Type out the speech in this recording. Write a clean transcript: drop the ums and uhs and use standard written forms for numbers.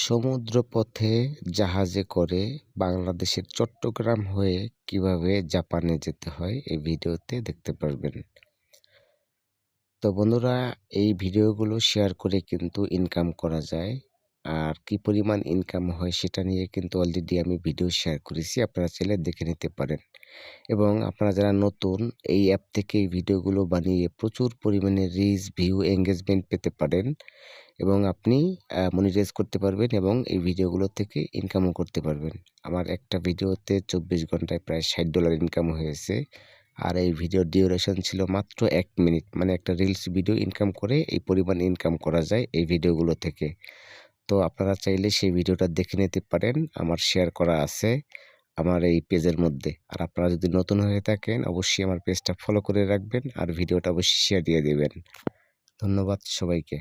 সমুদ্রপথে জাহাজে করে বাংলাদেশের চট্টগ্রাম হয়ে কিভাবে জাপানে যেতে হয় এই ভিডিওতে দেখতে পারবেন। তো বন্ধুরা, এই ভিডিওগুলো শেয়ার করে কিন্তু ইনকাম করা যায়। আর কি পরিমাণ ইনকাম হয় সেটা নিয়ে কিন্তু অলরেডি আমি ভিডিও শেয়ার করেছি। আপনারা চাইলে দেখে নিতে পারেন। এবং আপনারা যারা নতুন, এই অ্যাপ থেকে এই ভিডিওগুলো বানিয়ে প্রচুর পরিমাণে রিচ, ভিউ, এনগেজমেন্ট পেতে পারেন। এবং আপনি মনিটাইজ করতে পারবেন এবং এই ভিডিওগুলো থেকে ইনকামও করতে পারবেন। আমার একটা ভিডিওতে ২৪ ঘন্টায় প্রায় $৬০ ইনকাম হয়েছে। আর এই ভিডিওর ডিউরেশন ছিল মাত্র ১ মিনিট। মানে একটা রিলস ভিডিও ইনকাম করে এই পরিমাণ ইনকাম করা যায় এই ভিডিওগুলো থেকে। তো আপনারা চাইলে সেই ভিডিওটা দেখে নিতে পারেন। আমার শেয়ার করা আছে আমার এই পেজের মধ্যে। আর আপনারা যদি নতুন হয়ে থাকেন অবশ্যই আমার পেজটা ফলো করে রাখবেন আর ভিডিওটা অবশ্যই শেয়ার দিয়ে দিবেন। ধন্যবাদ সবাইকে।